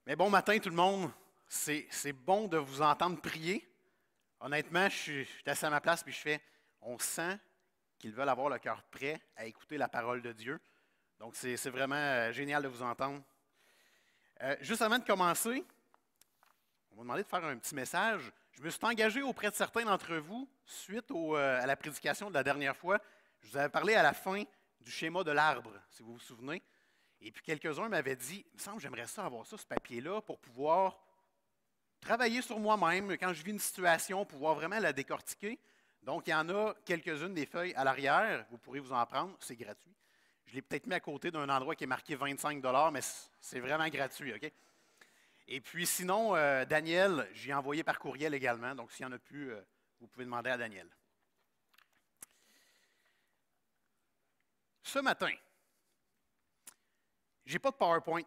Mais bon matin tout le monde, c'est bon de vous entendre prier. Honnêtement, je suis assis à ma place puis on sent qu'ils veulent avoir le cœur prêt à écouter la parole de Dieu. Donc c'est vraiment génial de vous entendre. Juste avant de commencer, on m'a demandé de faire un petit message. Je me suis engagé auprès de certains d'entre vous suite à la prédication de la dernière fois. Je vous avais parlé à la fin du schéma de l'arbre, si vous vous souvenez. Et puis quelques-uns m'avaient dit, il me semble que j'aimerais ça avoir ça, ce papier-là, pour pouvoir travailler sur moi-même, quand je vis une situation, pouvoir vraiment la décortiquer. Donc, il y en a quelques-unes des feuilles à l'arrière, vous pourrez vous en prendre, c'est gratuit. Je l'ai peut-être mis à côté d'un endroit qui est marqué 25 mais c'est vraiment gratuit, OK? Et puis sinon, Daniel, j'ai envoyé par courriel également, donc s'il n'y en a plus, vous pouvez demander à Daniel. Ce matin, j'ai pas de PowerPoint.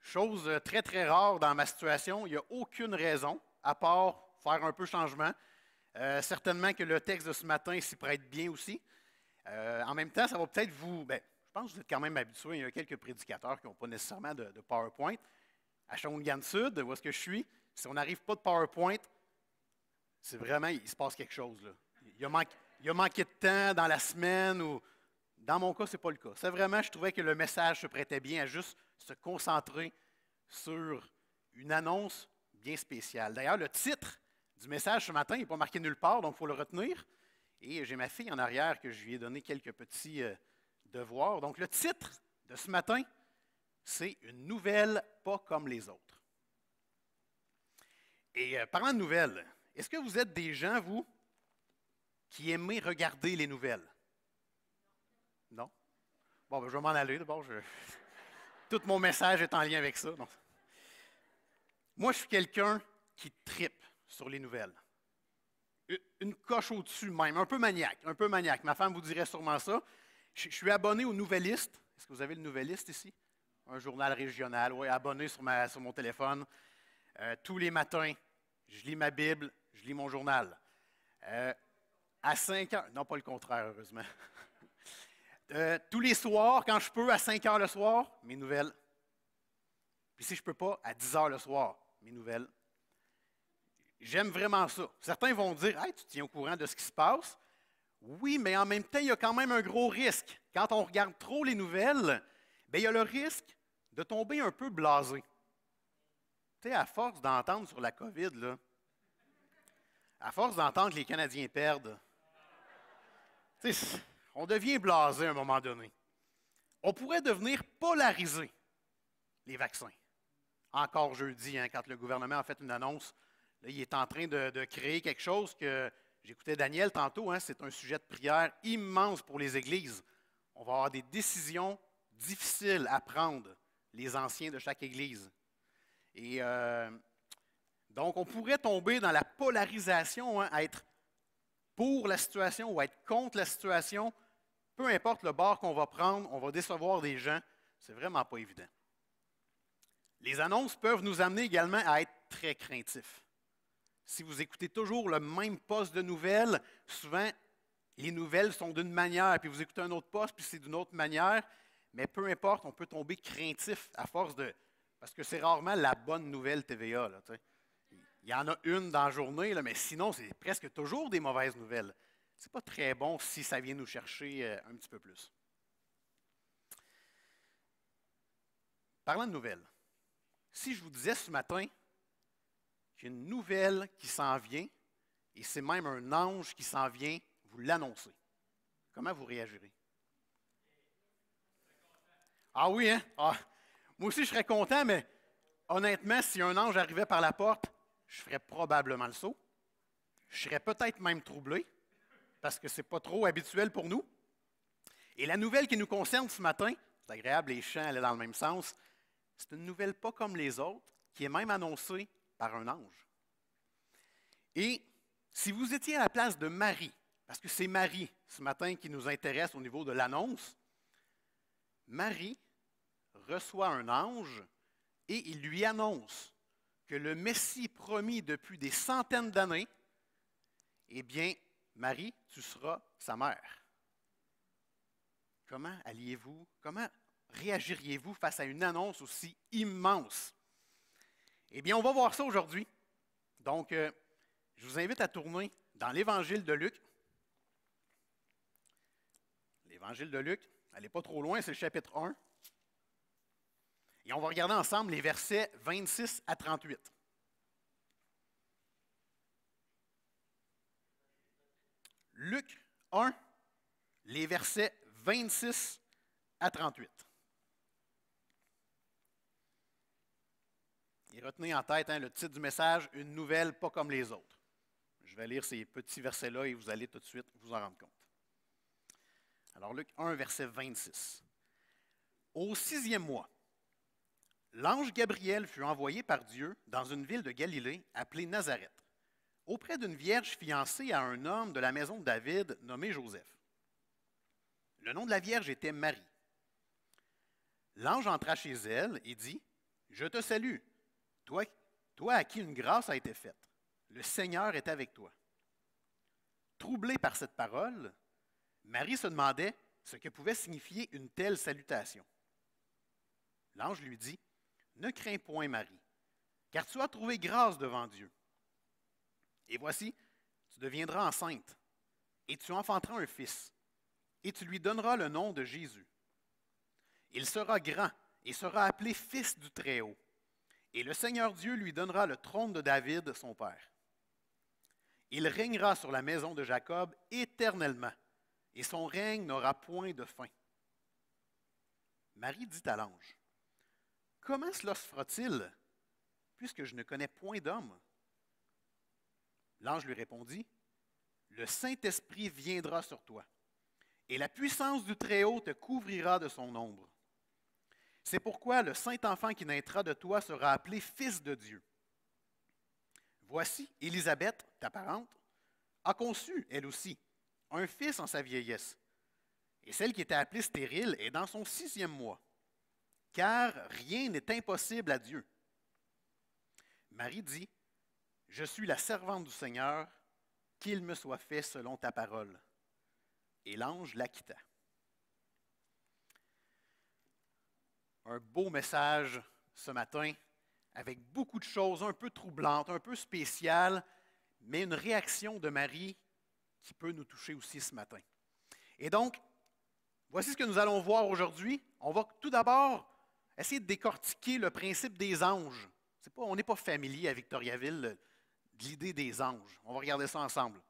Chose très, très rare dans ma situation. Il n'y a aucune raison, à part faire un peu changement. Certainement que le texte de ce matin s'y prête bien aussi. En même temps, ça va peut-être je pense que vous êtes quand même habitués. Il y a quelques prédicateurs qui n'ont pas nécessairement de PowerPoint. À Shawinigan Sud, où est-ce que je suis, si on n'arrive pas de PowerPoint, c'est vraiment, il se passe quelque chose, là. Il a manqué de temps dans la semaine ou. Dans mon cas, ce n'est pas le cas. C'est vraiment, je trouvais que le message se prêtait bien à juste se concentrer sur une annonce bien spéciale. D'ailleurs, le titre du message ce matin n'est pas marqué nulle part, donc il faut le retenir. Et j'ai ma fille en arrière que je lui ai donné quelques petits devoirs. Donc, le titre de ce matin, c'est « Une nouvelle pas comme les autres ». Et parlant de nouvelles, est-ce que vous êtes des gens, vous, qui aimez regarder les nouvelles? Non? Bon, je vais m'en aller. D'abord, tout mon message est en lien avec ça. Donc. Moi, je suis quelqu'un qui trippe sur les nouvelles. Une coche au-dessus même, un peu maniaque, un peu maniaque. Ma femme vous dirait sûrement ça. Je suis abonné au Nouvelliste. Est-ce que vous avez le Nouvelliste ici? Un journal régional, oui, abonné sur mon téléphone. Tous les matins, je lis ma Bible, je lis mon journal. À 5 heures, non pas le contraire, heureusement. Tous les soirs, quand je peux, à 5 heures le soir, mes nouvelles. Puis si je ne peux pas, à 10 heures le soir, mes nouvelles. J'aime vraiment ça. Certains vont dire, hey, tu te tiens au courant de ce qui se passe. Oui, mais en même temps, il y a quand même un gros risque. Quand on regarde trop les nouvelles, bien, il y a le risque de tomber un peu blasé. Tu sais, à force d'entendre sur la COVID, là, à force d'entendre que les Canadiens perdent, tu sais, on devient blasé à un moment donné. On pourrait devenir polarisé, les vaccins. Encore jeudi, hein, quand le gouvernement a fait une annonce, là, il est en train de créer quelque chose que j'écoutais Daniel tantôt, hein, c'est un sujet de prière immense pour les églises. On va avoir des décisions difficiles à prendre, les anciens de chaque église. Et donc, on pourrait tomber dans la polarisation, hein, à être pour la situation ou à être contre la situation. Peu importe le bord qu'on va prendre, on va décevoir des gens. C'est vraiment pas évident. Les annonces peuvent nous amener également à être très craintifs. Si vous écoutez toujours le même poste de nouvelles, souvent, les nouvelles sont d'une manière, puis vous écoutez un autre poste, puis c'est d'une autre manière. Mais peu importe, on peut tomber craintif à force de. Parce que c'est rarement la bonne nouvelle TVA. Là, il y en a une dans la journée, là, mais sinon, c'est presque toujours des mauvaises nouvelles. Ce n'est pas très bon si ça vient nous chercher un petit peu plus. Parlant de nouvelles, si je vous disais ce matin qu'il y a une nouvelle qui s'en vient, et c'est même un ange qui s'en vient vous l'annoncer, comment vous réagirez? Ah oui, hein? Ah, moi aussi, je serais content, mais honnêtement, si un ange arrivait par la porte, je ferais probablement le saut. Je serais peut-être même troublé, parce que ce n'est pas trop habituel pour nous. Et la nouvelle qui nous concerne ce matin, c'est agréable, les chants allaient dans le même sens, c'est une nouvelle pas comme les autres, qui est même annoncée par un ange. Et si vous étiez à la place de Marie, parce que c'est Marie ce matin qui nous intéresse au niveau de l'annonce, Marie reçoit un ange et il lui annonce que le Messie promis depuis des centaines d'années, eh bien, Marie, tu seras sa mère. Comment alliez-vous, comment réagiriez-vous face à une annonce aussi immense? Eh bien, on va voir ça aujourd'hui. Donc, je vous invite à tourner dans l'Évangile de Luc. L'Évangile de Luc, allez pas trop loin, c'est le chapitre 1. Et on va regarder ensemble les versets 26 à 38. Luc 1, les versets 26 à 38. Et retenez en tête le titre du message, « Une nouvelle pas comme les autres ». Je vais lire ces petits versets-là et vous allez tout de suite vous en rendre compte. Alors, Luc 1, verset 26. Au 6e mois, l'ange Gabriel fut envoyé par Dieu dans une ville de Galilée appelée Nazareth, auprès d'une vierge fiancée à un homme de la maison de David nommé Joseph. Le nom de la vierge était Marie. L'ange entra chez elle et dit, « Je te salue, toi à qui une grâce a été faite. Le Seigneur est avec toi. » Troublée par cette parole, Marie se demandait ce que pouvait signifier une telle salutation. L'ange lui dit, « Ne crains point, Marie, car tu as trouvé grâce devant Dieu. Et voici, tu deviendras enceinte, et tu enfanteras un fils, et tu lui donneras le nom de Jésus. Il sera grand et sera appelé Fils du Très-Haut, et le Seigneur Dieu lui donnera le trône de David, son père. Il régnera sur la maison de Jacob éternellement, et son règne n'aura point de fin. » Marie dit à l'ange, « Comment cela se fera-t-il, puisque je ne connais point d'homme? » L'ange lui répondit, « Le Saint-Esprit viendra sur toi, et la puissance du Très-Haut te couvrira de son ombre. C'est pourquoi le Saint-Enfant qui naîtra de toi sera appelé Fils de Dieu. Voici, Élisabeth, ta parente, a conçu, elle aussi, un fils en sa vieillesse. Et celle qui était appelée stérile est dans son 6e mois, car rien n'est impossible à Dieu. Marie dit, « Je suis la servante du Seigneur, qu'il me soit fait selon ta parole. » Et l'ange la quitta. Un beau message ce matin, avec beaucoup de choses un peu troublantes, un peu spéciales, mais une réaction de Marie qui peut nous toucher aussi ce matin. Et donc, voici ce que nous allons voir aujourd'hui. On va tout d'abord essayer de décortiquer le principe des anges. On n'est pas familier à Victoriaville de l'idée des anges. On va regarder ça ensemble.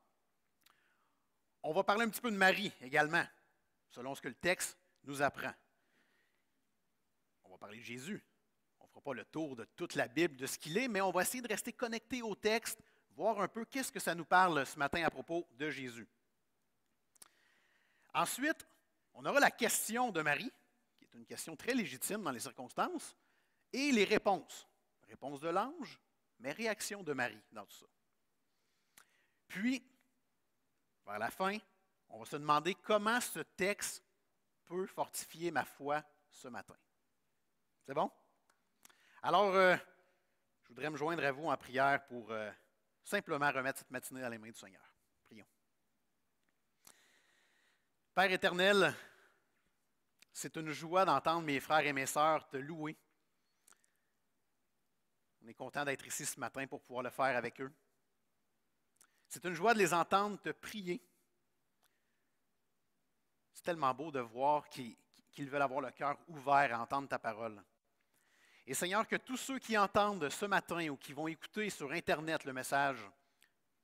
On va parler un petit peu de Marie également, selon ce que le texte nous apprend. On va parler de Jésus. On ne fera pas le tour de toute la Bible, de ce qu'il est, mais on va essayer de rester connecté au texte, voir un peu qu'est-ce que ça nous parle ce matin à propos de Jésus. Ensuite, on aura la question de Marie, qui est une question très légitime dans les circonstances, et les réponses. Réponse de l'ange, mais réaction de Marie dans tout ça. Puis, vers la fin, on va se demander comment ce texte peut fortifier ma foi ce matin. C'est bon? Alors, je voudrais me joindre à vous en prière pour simplement remettre cette matinée dans les mains du Seigneur. Prions. Père éternel, c'est une joie d'entendre mes frères et mes sœurs te louer. On est content d'être ici ce matin pour pouvoir le faire avec eux. C'est une joie de les entendre te prier. C'est tellement beau de voir qu'ils veulent avoir le cœur ouvert à entendre ta parole. Et Seigneur, que tous ceux qui entendent ce matin ou qui vont écouter sur Internet le message,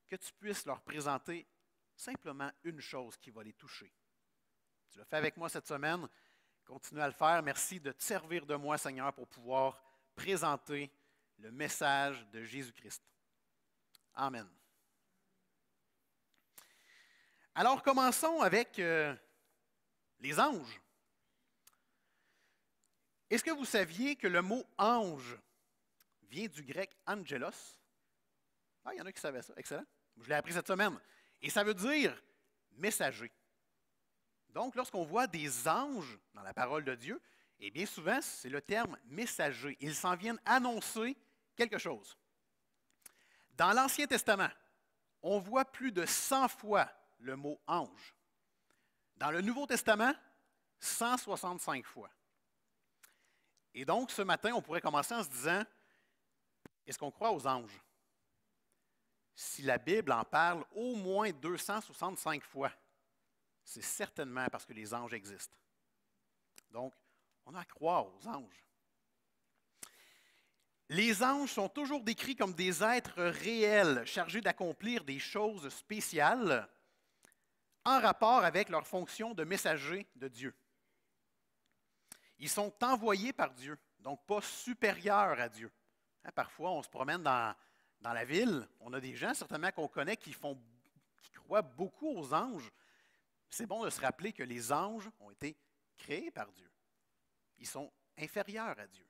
que tu puisses leur présenter simplement une chose qui va les toucher. Tu l'as fait avec moi cette semaine. Continue à le faire. Merci de te servir de moi, Seigneur, pour pouvoir présenter le message de Jésus-Christ. Amen. Alors, commençons avec les anges. Est-ce que vous saviez que le mot ange vient du grec angelos? Ah, il y en a qui savaient ça. Excellent. Je l'ai appris cette semaine. Et ça veut dire messager. Donc, lorsqu'on voit des anges dans la parole de Dieu, eh bien souvent, c'est le terme messager. Ils s'en viennent annoncer quelque chose. Dans l'Ancien Testament, on voit plus de 100 fois le mot ange. Dans le Nouveau Testament, 165 fois. Et donc, ce matin, on pourrait commencer en se disant, Est-ce qu'on croit aux anges? Si la Bible en parle au moins 265 fois, c'est certainement parce que les anges existent. Donc, on a à croire aux anges. Les anges sont toujours décrits comme des êtres réels, chargés d'accomplir des choses spéciales en rapport avec leur fonction de messagers de Dieu. Ils sont envoyés par Dieu, donc pas supérieurs à Dieu. Parfois, on se promène dans la ville, on a des gens certainement qu'on connaît qui croient beaucoup aux anges. C'est bon de se rappeler que les anges ont été créés par Dieu. Ils sont inférieurs à Dieu.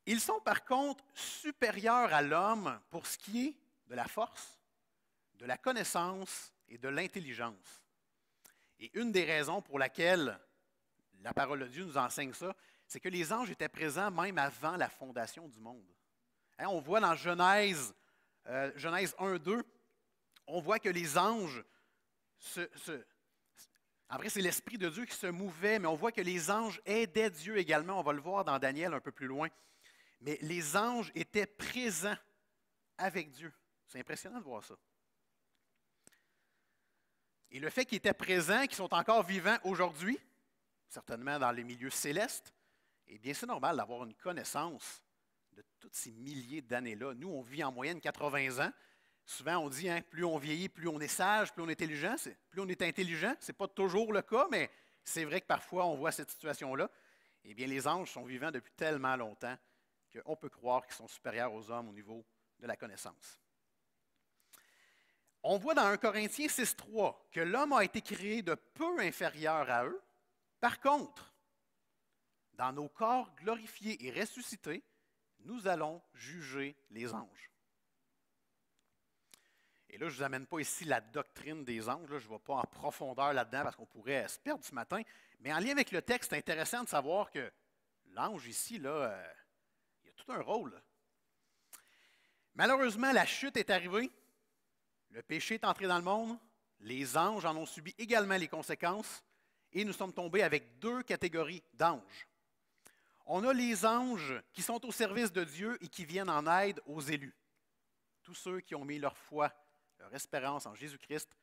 Ils sont par contre supérieurs à l'homme pour ce qui est de la force, de la connaissance et de l'intelligence. Et une des raisons pour laquelle la parole de Dieu nous enseigne ça, c'est que les anges étaient présents même avant la fondation du monde. On voit dans Genèse 1, 2, on voit que les anges, en vrai c'est l'Esprit de Dieu qui se mouvait, mais on voit que les anges aidaient Dieu également. On va le voir dans Daniel un peu plus loin. Mais les anges étaient présents avec Dieu. C'est impressionnant de voir ça. Et le fait qu'ils étaient présents, qu'ils sont encore vivants aujourd'hui, certainement dans les milieux célestes, eh bien, c'est normal d'avoir une connaissance de tous ces milliers d'années-là. Nous, on vit en moyenne 80 ans. Souvent, on dit, plus on vieillit, plus on est sage, plus on est intelligent. Plus on est intelligent, ce n'est pas toujours le cas, mais c'est vrai que parfois, on voit cette situation-là. Eh bien, les anges sont vivants depuis tellement longtemps qu'on peut croire qu'ils sont supérieurs aux hommes au niveau de la connaissance. On voit dans 1 Corinthiens 6,3 que l'homme a été créé de peu inférieur à eux. Par contre, dans nos corps glorifiés et ressuscités, nous allons juger les anges. Et là, je ne vous amène pas ici la doctrine des anges. Là, je ne vais pas en profondeur là-dedans parce qu'on pourrait se perdre ce matin. Mais en lien avec le texte, c'est intéressant de savoir que l'ange ici, là, il a tout un rôle. Là. Malheureusement, la chute est arrivée. Le péché est entré dans le monde. Les anges en ont subi également les conséquences. Et nous sommes tombés avec deux catégories d'anges. On a les anges qui sont au service de Dieu et qui viennent en aide aux élus. Tous ceux qui ont mis leur foi, leur espérance en Jésus-Christ,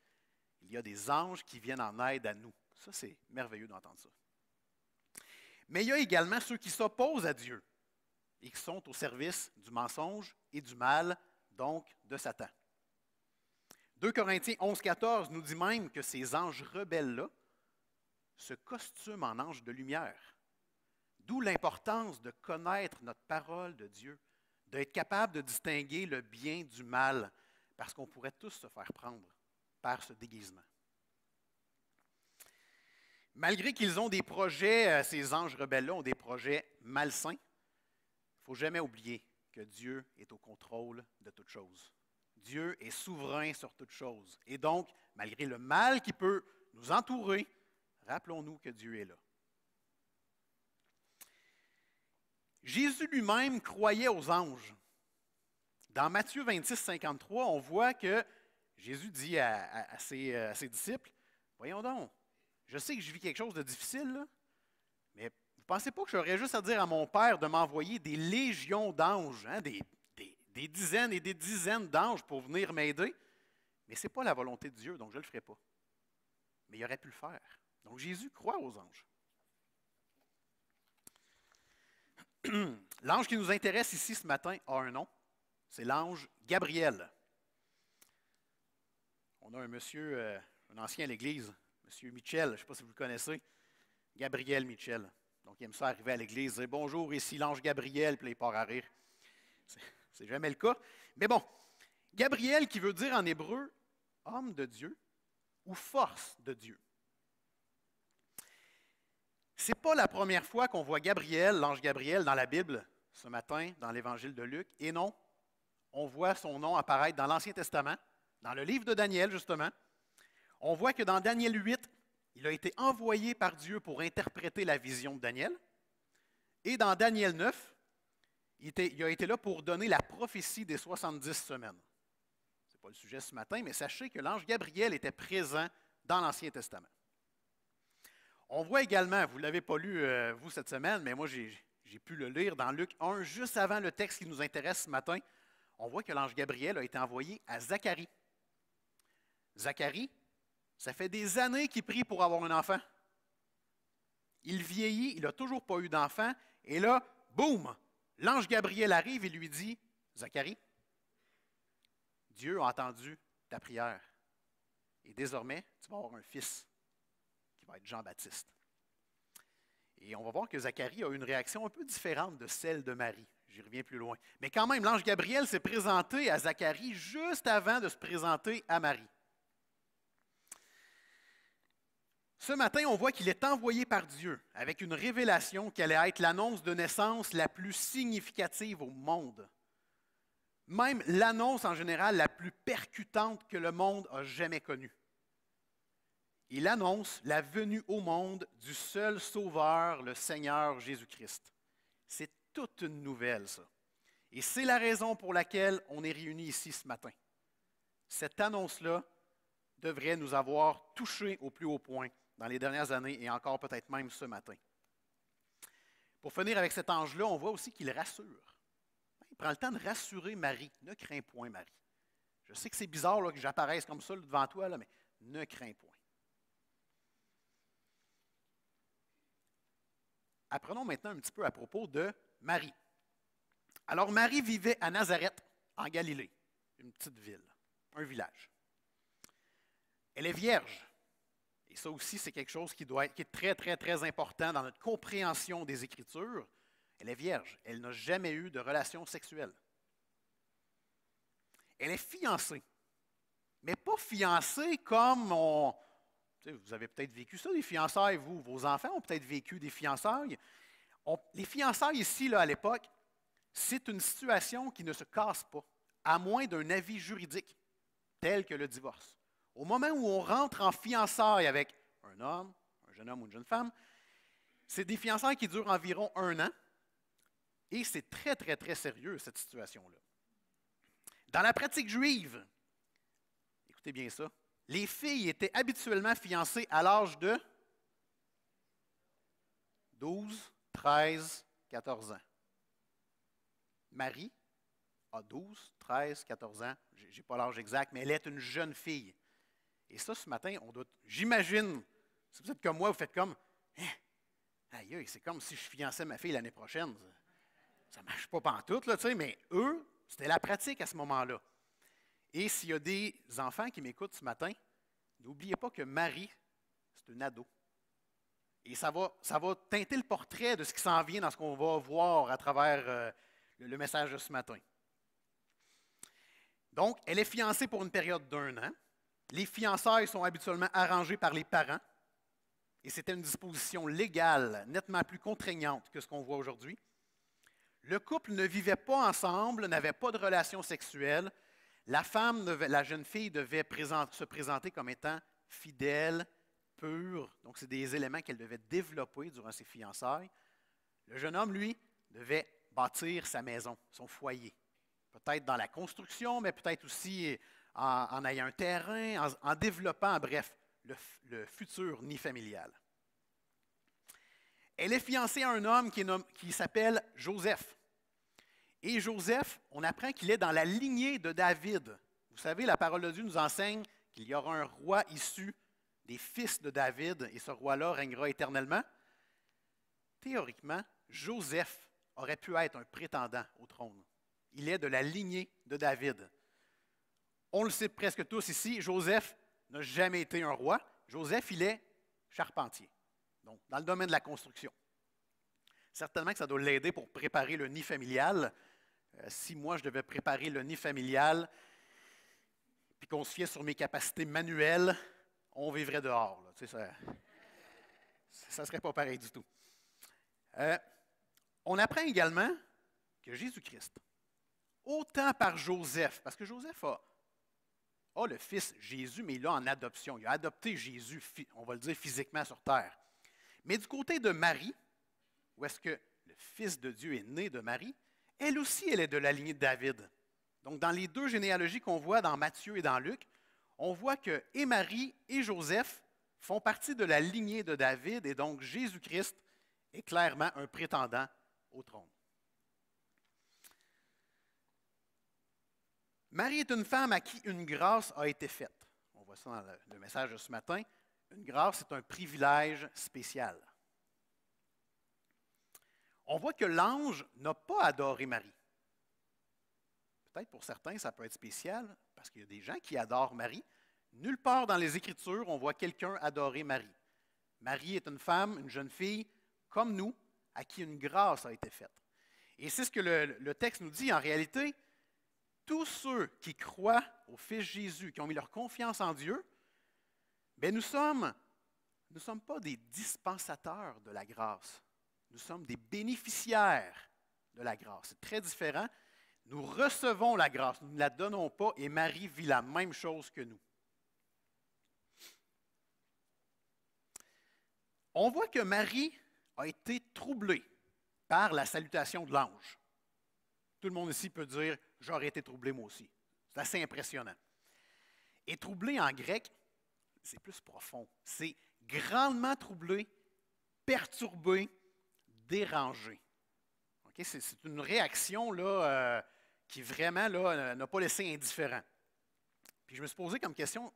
il y a des anges qui viennent en aide à nous. Ça, c'est merveilleux d'entendre ça. Mais il y a également ceux qui s'opposent à Dieu et qui sont au service du mensonge et du mal, donc de Satan. 2 Corinthiens 11,14 nous dit même que ces anges rebelles-là se costument en anges de lumière. D'où l'importance de connaître notre parole de Dieu, d'être capable de distinguer le bien du mal, parce qu'on pourrait tous se faire prendre par ce déguisement. Malgré qu'ils ont des projets, ces anges rebelles-là ont des projets malsains, il ne faut jamais oublier que Dieu est au contrôle de toutes choses. Dieu est souverain sur toutes choses. Et donc, malgré le mal qui peut nous entourer, rappelons-nous que Dieu est là. Jésus lui-même croyait aux anges. Dans Matthieu 26, 53, on voit que Jésus dit à ses disciples, « Voyons donc, je sais que je vis quelque chose de difficile, là, mais vous ne pensez pas que j'aurais juste à dire à mon Père de m'envoyer des légions d'anges, des dizaines et des dizaines d'anges pour venir m'aider? Mais ce n'est pas la volonté de Dieu, donc je ne le ferai pas. Mais il aurait pu le faire. Donc Jésus croit aux anges. L'ange qui nous intéresse ici ce matin a un nom. C'est l'ange Gabriel. On a un monsieur, un ancien à l'église, monsieur Michel, je ne sais pas si vous le connaissez, Gabriel Michel. Donc il aime ça arriver à l'église, dire bonjour, ici l'ange Gabriel, puis là, il part à rire. C'est jamais le cas. Mais bon, Gabriel qui veut dire en hébreu homme de Dieu ou force de Dieu. Ce n'est pas la première fois qu'on voit Gabriel, l'ange Gabriel, dans la Bible ce matin, dans l'Évangile de Luc. Et non, on voit son nom apparaître dans l'Ancien Testament, dans le livre de Daniel, justement. On voit que dans Daniel 8, il a été envoyé par Dieu pour interpréter la vision de Daniel. Et dans Daniel 9, il a été là pour donner la prophétie des 70 semaines. Ce n'est pas le sujet ce matin, mais sachez que l'ange Gabriel était présent dans l'Ancien Testament. On voit également, vous ne l'avez pas lu, vous, cette semaine, mais moi, j'ai j'ai pu le lire dans Luc 1, juste avant le texte qui nous intéresse ce matin, on voit que l'ange Gabriel a été envoyé à Zacharie. Zacharie, ça fait des années qu'il prie pour avoir un enfant. Il vieillit, il n'a toujours pas eu d'enfant, et là, boum, l'ange Gabriel arrive et lui dit, Zacharie, Dieu a entendu ta prière, et désormais, tu vas avoir un fils qui va être Jean-Baptiste. Et on va voir que Zacharie a eu une réaction un peu différente de celle de Marie. J'y reviens plus loin. Mais quand même, l'ange Gabriel s'est présenté à Zacharie juste avant de se présenter à Marie. Ce matin, on voit qu'il est envoyé par Dieu avec une révélation qui allait être l'annonce de naissance la plus significative au monde. Même l'annonce en général la plus percutante que le monde a jamais connue. Il annonce la venue au monde du seul Sauveur, le Seigneur Jésus-Christ. C'est toute une nouvelle, ça. Et c'est la raison pour laquelle on est réunis ici ce matin. Cette annonce-là devrait nous avoir touchés au plus haut point dans les dernières années et encore peut-être même ce matin. Pour finir avec cet ange-là, on voit aussi qu'il rassure. Il prend le temps de rassurer Marie. Ne crains point, Marie. Je sais que c'est bizarre là, que j'apparaisse comme ça devant toi, là, mais ne crains point. Apprenons maintenant un petit peu à propos de Marie. Alors, Marie vivait à Nazareth, en Galilée, une petite ville, un village. Elle est vierge. Et ça aussi, c'est quelque chose qui est très, très, très important dans notre compréhension des Écritures. Elle est vierge. Elle n'a jamais eu de relation sexuelle. Elle est fiancée. Mais pas fiancée comme on... Vous avez peut-être vécu ça, des fiançailles, vous. Vos enfants ont peut-être vécu des fiançailles. Les fiançailles ici, là, à l'époque, c'est une situation qui ne se casse pas, à moins d'un avis juridique, tel que le divorce. Au moment où on rentre en fiançailles avec un homme, un jeune homme ou une jeune femme, c'est des fiançailles qui durent environ 1 an, et c'est très, très, très sérieux, cette situation-là. Dans la pratique juive, écoutez bien ça, les filles étaient habituellement fiancées à l'âge de 12, 13, 14 ans. Marie a 12, 13, 14 ans. Je n'ai pas l'âge exact, mais elle est une jeune fille. Et ça, ce matin, j'imagine, si vous êtes comme moi, vous faites comme, aïe, c'est comme si je fiançais ma fille l'année prochaine. Ça ne marche pas pantoute, là, tu sais, mais eux, c'était la pratique à ce moment-là. Et s'il y a des enfants qui m'écoutent ce matin, n'oubliez pas que Marie, c'est une ado. Et ça va teinter le portrait de ce qui s'en vient dans ce qu'on va voir à travers le message de ce matin. Donc, elle est fiancée pour une période d'1 an. Les fiançailles sont habituellement arrangées par les parents. Et c'était une disposition légale, nettement plus contraignante que ce qu'on voit aujourd'hui. Le couple ne vivait pas ensemble, n'avait pas de relation sexuelle. La jeune fille devait se présenter comme étant fidèle, pure. Donc, c'est des éléments qu'elle devait développer durant ses fiançailles. Le jeune homme, lui, devait bâtir sa maison, son foyer. Peut-être dans la construction, mais peut-être aussi en ayant un terrain, en développant, bref, le futur nid familial. Elle est fiancée à un homme qui s'appelle Joseph. Et Joseph, on apprend qu'il est dans la lignée de David. Vous savez, la parole de Dieu nous enseigne qu'il y aura un roi issu des fils de David, et ce roi-là régnera éternellement. Théoriquement, Joseph aurait pu être un prétendant au trône. Il est de la lignée de David. On le sait presque tous ici, Joseph n'a jamais été un roi. Joseph, il est charpentier, donc dans le domaine de la construction. Certainement que ça doit l'aider pour préparer le nid familial. Si moi, je devais préparer le nid familial, puis qu'on se fiait sur mes capacités manuelles, on vivrait dehors. Là. Tu sais, ça ne serait pas pareil du tout. On apprend également que Jésus-Christ, autant par Joseph, parce que Joseph a le fils Jésus, mais il l'a en adoption. Il a adopté Jésus, on va le dire, physiquement sur terre. Mais du côté de Marie, où est-ce que le Fils de Dieu est né de Marie, elle aussi, elle est de la lignée de David. Donc, dans les 2 généalogies qu'on voit dans Matthieu et dans Luc, on voit que et Marie et Joseph font partie de la lignée de David, et donc Jésus-Christ est clairement un prétendant au trône. Marie est une femme à qui une grâce a été faite. On voit ça dans le message de ce matin. Une grâce, c'est un privilège spécial. On voit que l'ange n'a pas adoré Marie. Peut-être pour certains, ça peut être spécial, parce qu'il y a des gens qui adorent Marie. Nulle part dans les Écritures, on voit quelqu'un adorer Marie. Marie est une femme, une jeune fille, comme nous, à qui une grâce a été faite. Et c'est ce que le texte nous dit. En réalité, tous ceux qui croient au Fils Jésus, qui ont mis leur confiance en Dieu, bien, nous ne sommes pas des dispensateurs de la grâce. Nous sommes des bénéficiaires de la grâce. C'est très différent. Nous recevons la grâce, nous ne la donnons pas, et Marie vit la même chose que nous. On voit que Marie a été troublée par la salutation de l'ange. Tout le monde ici peut dire « j'aurais été troublé moi aussi ». C'est assez impressionnant. Et troublé en grec, c'est plus profond. C'est grandement troublé, perturbé, dérangé. Okay? C'est une réaction là, qui vraiment là, n'a pas laissé indifférent. Puis je me suis posé comme question,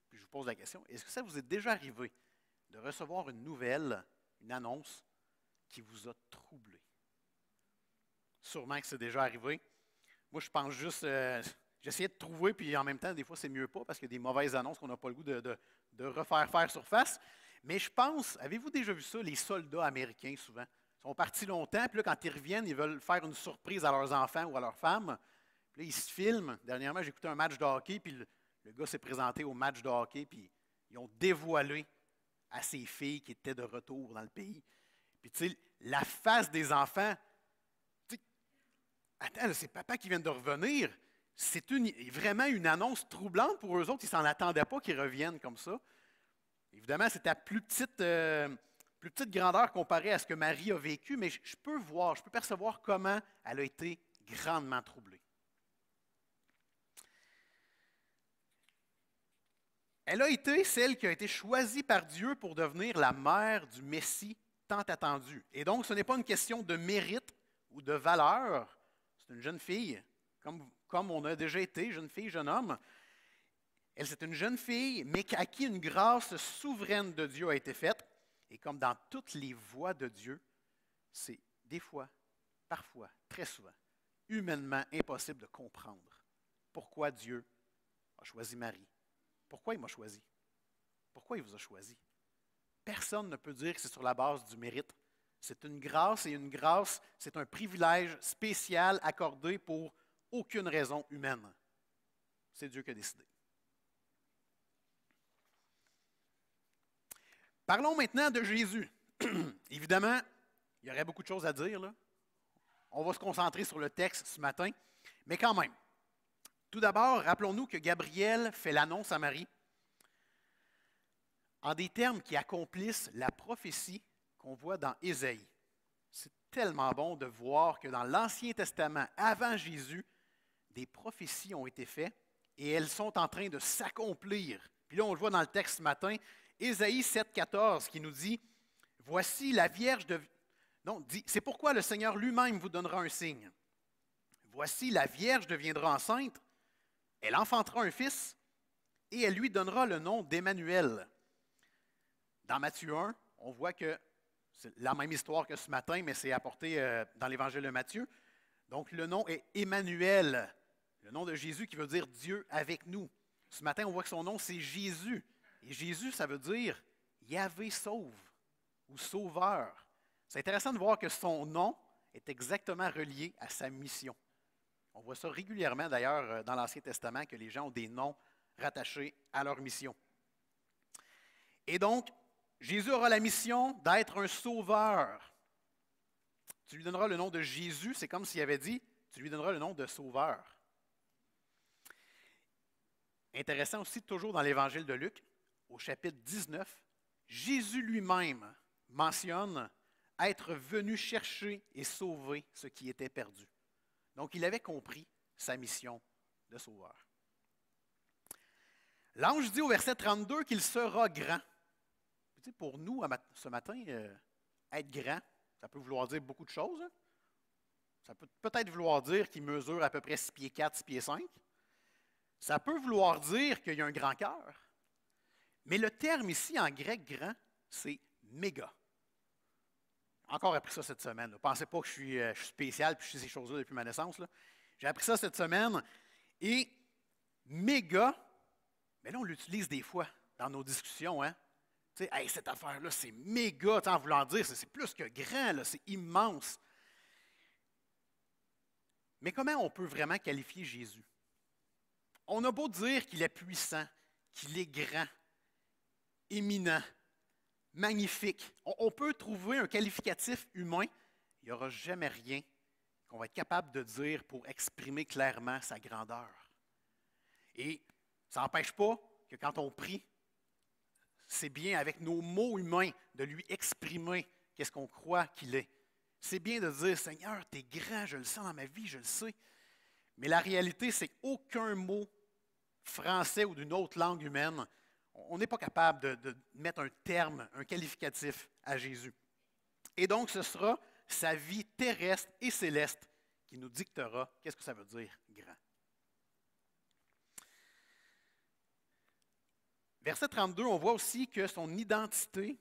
puis je vous pose la question, est-ce que ça vous est déjà arrivé de recevoir une nouvelle, une annonce qui vous a troublé? Sûrement que c'est déjà arrivé. Moi, je pense juste, j'essayais de trouver, puis en même temps, des fois, c'est mieux pas, parce qu'il y a des mauvaises annonces qu'on n'a pas le goût de refaire faire surface. Mais je pense, avez-vous déjà vu ça, les soldats américains, souvent? Ils sont partis longtemps, puis là, quand ils reviennent, ils veulent faire une surprise à leurs enfants ou à leurs femmes. Puis là, ils se filment. Dernièrement, j'ai écouté un match de hockey, puis le gars s'est présenté au match de hockey, puis ils ont dévoilé à ses filles qui étaient de retour dans le pays. Puis, tu sais, la face des enfants, tu sais, attends, là, c'est papa qui vient de revenir. C'est vraiment une annonce troublante pour eux autres. Ils ne s'en attendaient pas qu'ils reviennent comme ça. Évidemment, c'est à plus petite grandeur comparée à ce que Marie a vécu, mais je peux percevoir comment elle a été grandement troublée. Elle a été celle qui a été choisie par Dieu pour devenir la mère du Messie tant attendu. Et donc, ce n'est pas une question de mérite ou de valeur. C'est une jeune fille, comme on a déjà été, jeune fille, jeune homme. Elle, c'est une jeune fille, mais à qui une grâce souveraine de Dieu a été faite. Et comme dans toutes les voies de Dieu, c'est des fois, parfois, très souvent, humainement impossible de comprendre pourquoi Dieu a choisi Marie. Pourquoi il m'a choisi? Pourquoi il vous a choisi? Personne ne peut dire que c'est sur la base du mérite. C'est une grâce, et une grâce, c'est un privilège spécial accordé pour aucune raison humaine. C'est Dieu qui a décidé. Parlons maintenant de Jésus. Évidemment, il y aurait beaucoup de choses à dire, là. On va se concentrer sur le texte ce matin, mais quand même. Tout d'abord, rappelons-nous que Gabriel fait l'annonce à Marie en des termes qui accomplissent la prophétie qu'on voit dans Ésaïe. C'est tellement bon de voir que dans l'Ancien Testament, avant Jésus, des prophéties ont été faites et elles sont en train de s'accomplir. Puis là, on le voit dans le texte ce matin, Ésaïe 7,14 qui nous dit « Voici la Vierge de... » Non, dit « C'est pourquoi le Seigneur lui-même vous donnera un signe. Voici la Vierge deviendra enceinte, elle enfantera un fils et elle lui donnera le nom d'Emmanuel. » Dans Matthieu 1, on voit que c'est la même histoire que ce matin, mais c'est apporté dans l'Évangile de Matthieu. Donc le nom est Emmanuel, le nom de Jésus qui veut dire Dieu avec nous. Ce matin, on voit que son nom, c'est Jésus. Et Jésus, ça veut dire Yahvé sauve ou sauveur. C'est intéressant de voir que son nom est exactement relié à sa mission. On voit ça régulièrement d'ailleurs dans l'Ancien Testament, que les gens ont des noms rattachés à leur mission. Et donc, Jésus aura la mission d'être un sauveur. Tu lui donneras le nom de Jésus, c'est comme s'il avait dit, tu lui donneras le nom de sauveur. Intéressant aussi, toujours dans l'Évangile de Luc, au chapitre 19, Jésus lui-même mentionne être venu chercher et sauver ce qui était perdu. Donc, il avait compris sa mission de sauveur. L'ange dit au verset 32 qu'il sera grand. Pour nous, ce matin, être grand, ça peut vouloir dire beaucoup de choses. Hein? Ça peut peut-être vouloir dire qu'il mesure à peu près 6 pieds 4, 6 pieds 5. Ça peut vouloir dire qu'il a un grand cœur. Mais le terme ici en grec grand, c'est méga. Encore appris ça cette semaine. Ne pensez pas que je suis spécial et je sais ces choses-là depuis ma naissance. Là. J'ai appris ça cette semaine. Et méga, mais là, on l'utilise des fois dans nos discussions. Hein? Tu sais, hey, cette affaire-là, c'est méga, en voulant dire, c'est plus que grand, là, c'est immense. Mais comment on peut vraiment qualifier Jésus? On a beau dire qu'il est puissant, qu'il est grand, éminent, magnifique. On peut trouver un qualificatif humain. Il n'y aura jamais rien qu'on va être capable de dire pour exprimer clairement sa grandeur. Et ça n'empêche pas que quand on prie, c'est bien avec nos mots humains de lui exprimer qu'est-ce qu'on croit qu'il est. C'est bien de dire, Seigneur, tu es grand, je le sens dans ma vie, je le sais. Mais la réalité, c'est qu'aucun mot français ou d'une autre langue humaine, on n'est pas capable de mettre un terme, un qualificatif à Jésus. Et donc, ce sera sa vie terrestre et céleste qui nous dictera qu'est-ce que ça veut dire grand. Verset 32, on voit aussi que son identité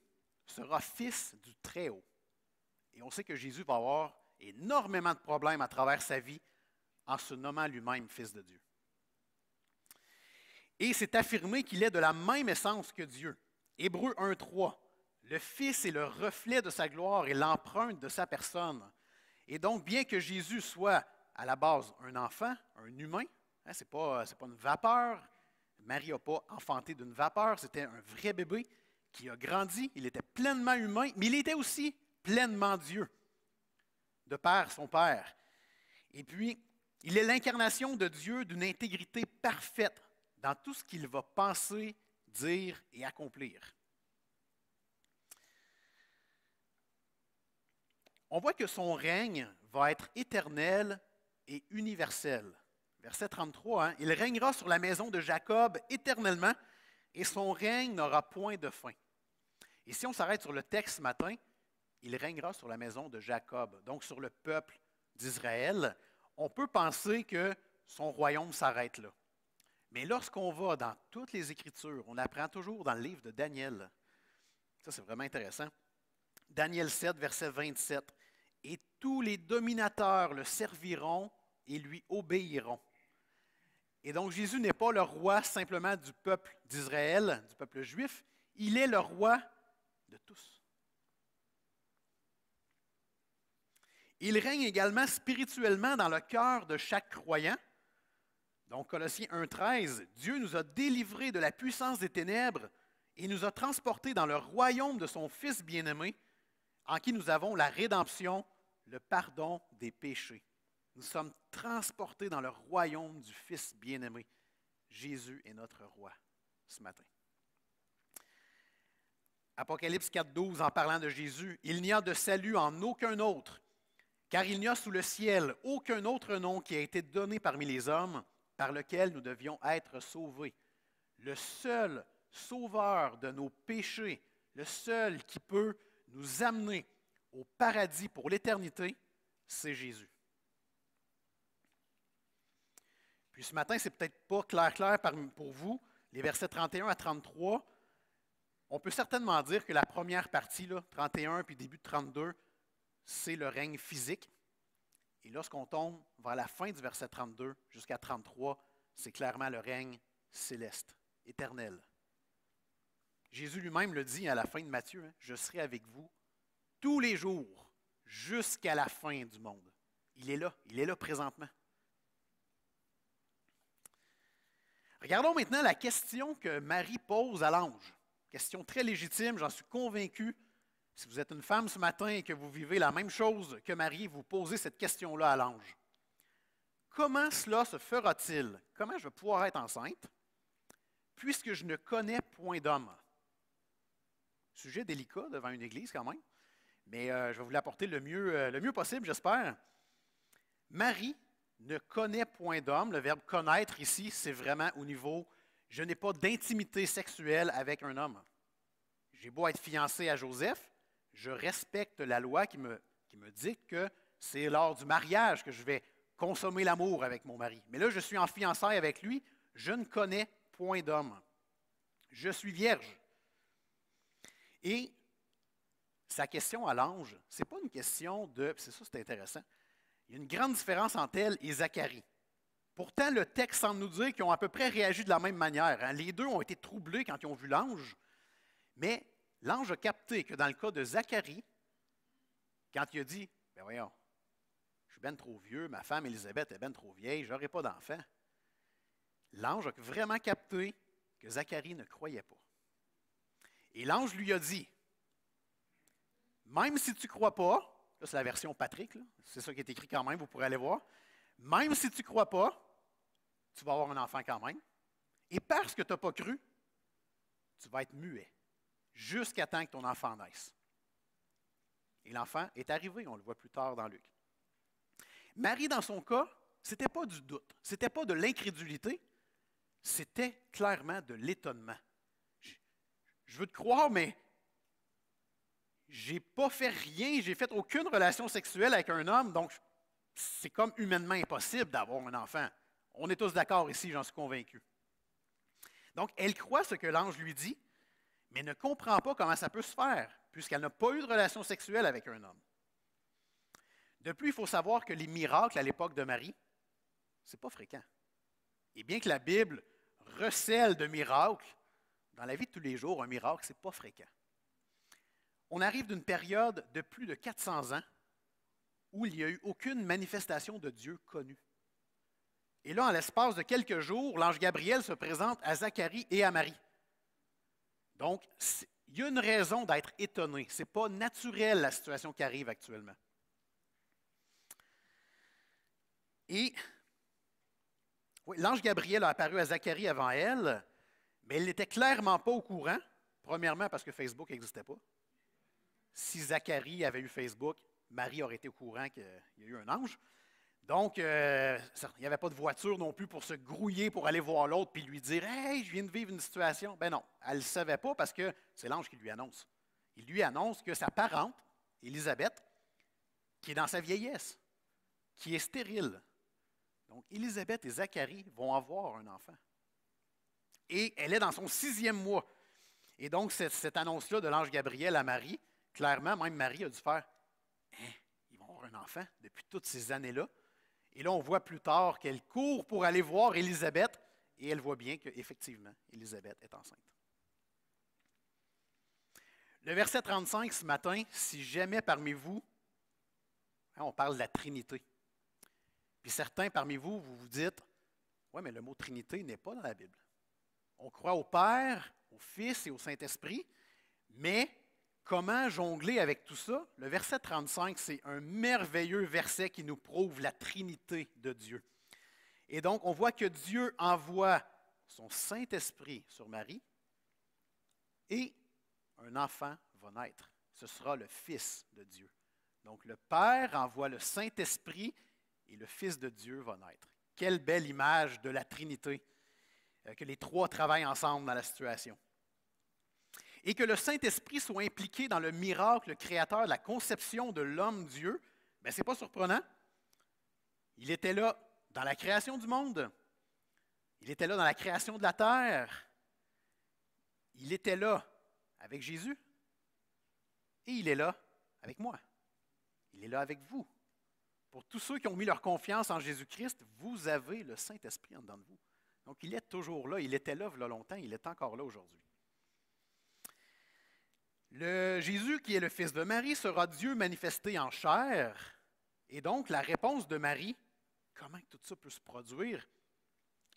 sera fils du Très-Haut. Et on sait que Jésus va avoir énormément de problèmes à travers sa vie en se nommant lui-même fils de Dieu. Et c'est affirmé qu'il est de la même essence que Dieu. Hébreux 1,3. Le Fils est le reflet de sa gloire et l'empreinte de sa personne. Et donc, bien que Jésus soit à la base un enfant, un humain, hein, ce n'est pas une vapeur, Marie n'a pas enfanté d'une vapeur, c'était un vrai bébé qui a grandi, il était pleinement humain, mais il était aussi pleinement Dieu, de par son Père. Et puis, il est l'incarnation de Dieu d'une intégrité parfaite dans tout ce qu'il va penser, dire et accomplir. On voit que son règne va être éternel et universel. Verset 33, hein, « Il régnera sur la maison de Jacob éternellement, et son règne n'aura point de fin. » Et si on s'arrête sur le texte ce matin, il régnera sur la maison de Jacob, donc sur le peuple d'Israël. On peut penser que son royaume s'arrête là. Mais lorsqu'on va dans toutes les Écritures, on apprend toujours dans le livre de Daniel. Ça, c'est vraiment intéressant. Daniel 7, verset 27. « Et tous les dominateurs le serviront et lui obéiront. » Et donc, Jésus n'est pas le roi simplement du peuple d'Israël, du peuple juif. Il est le roi de tous. Il règne également spirituellement dans le cœur de chaque croyant. Donc, Colossiens 1,13, « Dieu nous a délivrés de la puissance des ténèbres et nous a transportés dans le royaume de son Fils bien-aimé, en qui nous avons la rédemption, le pardon des péchés. » Nous sommes transportés dans le royaume du Fils bien-aimé. Jésus est notre roi ce matin. Apocalypse 4,12, en parlant de Jésus, « Il n'y a de salut en aucun autre, car il n'y a sous le ciel aucun autre nom qui a été donné parmi les hommes par lequel nous devions être sauvés. Le seul sauveur de nos péchés, le seul qui peut nous amener au paradis pour l'éternité, c'est Jésus. » Puis ce matin, c'est peut-être pas clair pour vous, les versets 31 à 33. On peut certainement dire que la première partie, là, 31 puis début de 32, c'est le règne physique. Et lorsqu'on tombe vers la fin du verset 32 jusqu'à 33, c'est clairement le règne céleste, éternel. Jésus lui-même le dit à la fin de Matthieu, hein, « Je serai avec vous tous les jours jusqu'à la fin du monde. » Il est là présentement. Regardons maintenant la question que Marie pose à l'ange. Question très légitime, j'en suis convaincu. Si vous êtes une femme ce matin et que vous vivez la même chose que Marie, vous posez cette question-là à l'ange. Comment cela se fera-t-il? Comment je vais pouvoir être enceinte puisque je ne connais point d'homme? Sujet délicat devant une église quand même, mais je vais vous l'apporter le mieux possible, j'espère. Marie ne connaît point d'homme. Le verbe connaître ici, c'est vraiment au niveau « je n'ai pas d'intimité sexuelle avec un homme ». J'ai beau être fiancé à Joseph, je respecte la loi qui me dit que c'est lors du mariage que je vais consommer l'amour avec mon mari. Mais là, je suis en fiançailles avec lui, je ne connais point d'homme. Je suis vierge. Et sa question à l'ange, ce n'est pas une question de... C'est ça, c'est intéressant. Il y a une grande différence entre elle et Zacharie. Pourtant, le texte semble nous dire qu'ils ont à peu près réagi de la même manière. Hein. Les deux ont été troublés quand ils ont vu l'ange, mais l'ange a capté que dans le cas de Zacharie, quand il a dit, « Ben voyons, je suis ben trop vieux, ma femme Élisabeth est ben trop vieille, je n'aurai pas d'enfant. » L'ange a vraiment capté que Zacharie ne croyait pas. Et l'ange lui a dit, « Même si tu ne crois pas, là c'est la version Patrick, c'est ça qui est écrit quand même, vous pourrez aller voir, même si tu ne crois pas, tu vas avoir un enfant quand même. Et parce que tu n'as pas cru, tu vas être muet jusqu'à temps que ton enfant naisse. » Et l'enfant est arrivé, on le voit plus tard dans Luc. Marie, dans son cas, ce n'était pas du doute, ce n'était pas de l'incrédulité, c'était clairement de l'étonnement. Je veux te croire, mais je n'ai pas fait rien, j'ai fait aucune relation sexuelle avec un homme, donc c'est comme humainement impossible d'avoir un enfant. On est tous d'accord ici, j'en suis convaincu. Donc, elle croit ce que l'ange lui dit, mais ne comprend pas comment ça peut se faire, puisqu'elle n'a pas eu de relation sexuelle avec un homme. De plus, il faut savoir que les miracles à l'époque de Marie, ce n'est pas fréquent. Et bien que la Bible recèle de miracles, dans la vie de tous les jours, un miracle, ce n'est pas fréquent. On arrive d'une période de plus de 400 ans où il n'y a eu aucune manifestation de Dieu connue. Et là, en l'espace de quelques jours, l'ange Gabriel se présente à Zacharie et à Marie. Donc, il y a une raison d'être étonné. Ce n'est pas naturel la situation qui arrive actuellement. Et oui, l'ange Gabriel a apparu à Zacharie avant elle, mais elle n'était clairement pas au courant. Premièrement, parce que Facebook n'existait pas. Si Zacharie avait eu Facebook, Marie aurait été au courant qu'il y a eu un ange. Donc, il n'y avait pas de voiture non plus pour se grouiller pour aller voir l'autre puis lui dire « Hey, je viens de vivre une situation. » Ben non, elle ne le savait pas parce que c'est l'ange qui lui annonce. Il lui annonce que sa parente, Élisabeth, qui est dans sa vieillesse, qui est stérile. Donc, Élisabeth et Zacharie vont avoir un enfant. Et elle est dans son 6e mois. Et donc, cette annonce-là de l'ange Gabriel à Marie, clairement, même Marie a dû faire « Hein, ils vont avoir un enfant depuis toutes ces années-là. » Et là, on voit plus tard qu'elle court pour aller voir Élisabeth et elle voit bien qu'effectivement, Élisabeth est enceinte. Le verset 35 ce matin, si jamais parmi vous, hein, on parle de la Trinité. Puis certains parmi vous, vous vous dites, oui, mais le mot Trinité n'est pas dans la Bible. On croit au Père, au Fils et au Saint-Esprit, mais comment jongler avec tout ça? Le verset 35, c'est un merveilleux verset qui nous prouve la Trinité de Dieu. Et donc, on voit que Dieu envoie son Saint-Esprit sur Marie et un enfant va naître. Ce sera le Fils de Dieu. Donc, le Père envoie le Saint-Esprit et le Fils de Dieu va naître. Quelle belle image de la Trinité, que les trois travaillent ensemble dans la situation. Et que le Saint-Esprit soit impliqué dans le miracle créateur de la conception de l'homme-Dieu, bien, ce n'est pas surprenant. Il était là dans la création du monde. Il était là dans la création de la terre. Il était là avec Jésus. Et il est là avec moi. Il est là avec vous. Pour tous ceux qui ont mis leur confiance en Jésus-Christ, vous avez le Saint-Esprit en dedans de vous. Donc, il est toujours là. Il était là il y a longtemps. Il est encore là aujourd'hui. Le Jésus, qui est le Fils de Marie, sera Dieu manifesté en chair. Et donc, la réponse de Marie, comment tout ça peut se produire?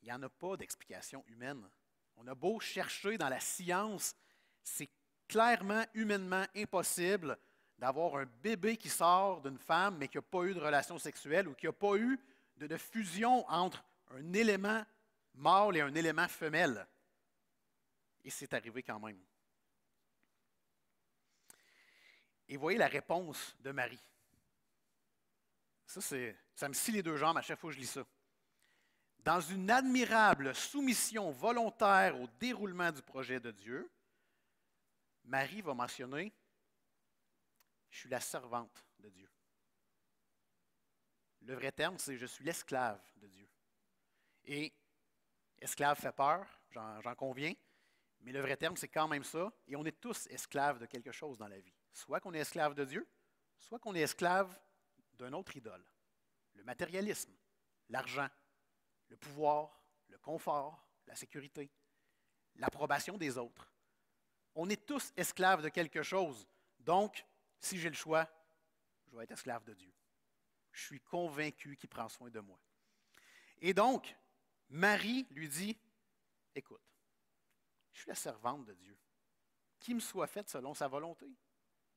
Il n'y en a pas d'explication humaine. On a beau chercher dans la science, c'est clairement humainement impossible d'avoir un bébé qui sort d'une femme, mais qui n'a pas eu de relation sexuelle ou qui n'a pas eu de fusion entre un élément mâle et un élément femelle. Et c'est arrivé quand même. Et voyez la réponse de Marie. Ça me scie les deux jambes à chaque fois que je lis ça. Dans une admirable soumission volontaire au déroulement du projet de Dieu, Marie va mentionner « Je suis la servante de Dieu. le vrai terme, c'est « je suis l'esclave de Dieu ». Et esclave fait peur, j'en conviens, mais le vrai terme, c'est quand même ça. Et on est tous esclaves de quelque chose dans la vie. Soit qu'on est esclave de Dieu, soit qu'on est esclave d'un autre idole. Le matérialisme, l'argent, le pouvoir, le confort, la sécurité, l'approbation des autres. On est tous esclaves de quelque chose. Donc, si j'ai le choix, je vais être esclave de Dieu. Je suis convaincu qu'il prend soin de moi. Et donc, Marie lui dit, écoute, je suis la servante de Dieu. Qu'il me soit fait selon sa volonté.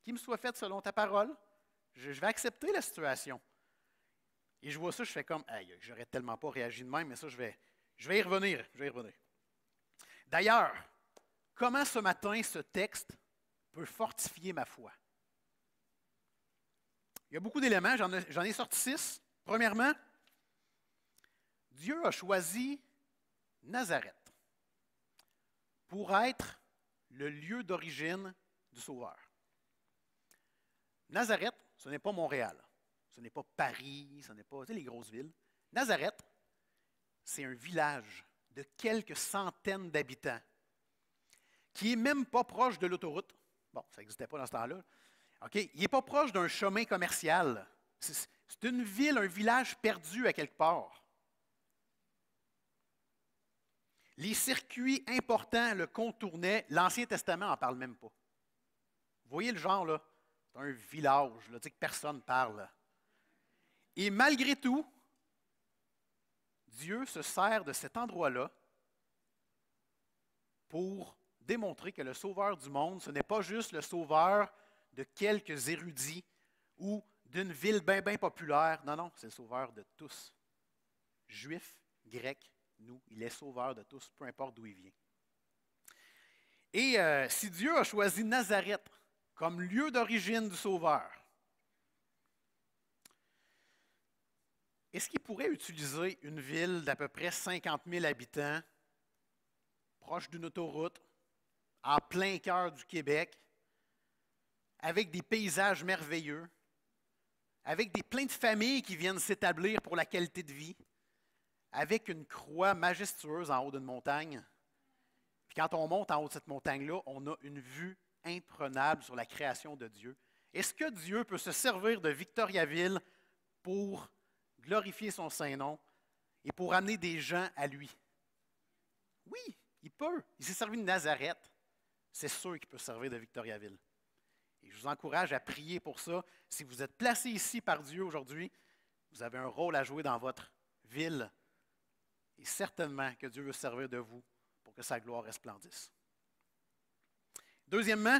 Qu'il me soit fait selon ta parole. Je vais accepter la situation. Et je vois ça, je fais comme, aïe, j'aurais tellement pas réagi de même, mais ça, je vais y revenir. D'ailleurs, comment ce matin, ce texte peut fortifier ma foi? Il y a beaucoup d'éléments, j'en ai sorti 6. Premièrement, Dieu a choisi Nazareth pour être le lieu d'origine du Sauveur. Nazareth, ce n'est pas Montréal, ce n'est pas Paris, ce n'est pas les grosses villes. Nazareth, c'est un village de quelques centaines d'habitants qui n'est même pas proche de l'autoroute. Bon, ça n'existait pas dans ce temps-là. Okay? Il n'est pas proche d'un chemin commercial. C'est une ville, un village perdu à quelque part. Les circuits importants le contournaient. L'Ancien Testament n'en parle même pas. Vous voyez le genre, là? C'est un village, là, que personne ne parle. Et malgré tout, Dieu se sert de cet endroit-là pour démontrer que le Sauveur du monde, ce n'est pas juste le Sauveur de quelques érudits ou d'une ville bien, bien populaire. Non, non, c'est le Sauveur de tous. Juifs, Grecs, nous, il est Sauveur de tous, peu importe d'où il vient. Et si Dieu a choisi Nazareth comme lieu d'origine du Sauveur, est-ce qu'il pourrait utiliser une ville d'à peu près 50 000 habitants, proche d'une autoroute, en plein cœur du Québec, avec des paysages merveilleux, avec plein de familles qui viennent s'établir pour la qualité de vie, avec une croix majestueuse en haut d'une montagne? Puis quand on monte en haut de cette montagne-là, on a une vue imprenable sur la création de Dieu. Est-ce que Dieu peut se servir de Victoriaville pour glorifier son Saint-Nom et pour amener des gens à lui? Oui, il peut. Il s'est servi de Nazareth. C'est sûr qu'il peut se servir de Victoriaville. Et je vous encourage à prier pour ça. Si vous êtes placé ici par Dieu aujourd'hui, vous avez un rôle à jouer dans votre ville. Et certainement que Dieu veut se servir de vous pour que sa gloire resplendisse. Deuxièmement,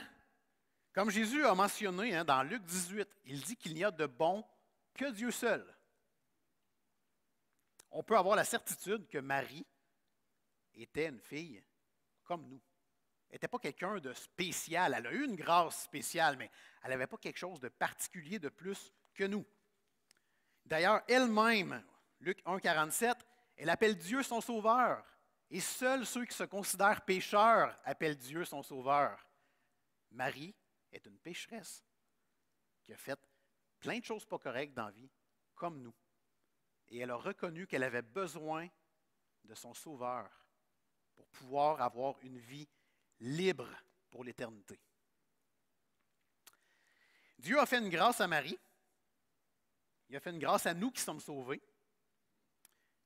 comme Jésus a mentionné dans Luc 18, il dit qu'il n'y a de bon que Dieu seul. On peut avoir la certitude que Marie était une fille comme nous. Elle n'était pas quelqu'un de spécial. Elle a eu une grâce spéciale, mais elle n'avait pas quelque chose de particulier de plus que nous. D'ailleurs, elle-même, Luc 1, 47, elle appelle Dieu son sauveur. Et seuls ceux qui se considèrent pécheurs appellent Dieu son sauveur. Marie est une pécheresse qui a fait plein de choses pas correctes dans la vie, comme nous. Et elle a reconnu qu'elle avait besoin de son sauveur pour pouvoir avoir une vie libre pour l'éternité. Dieu a fait une grâce à Marie. Il a fait une grâce à nous qui sommes sauvés.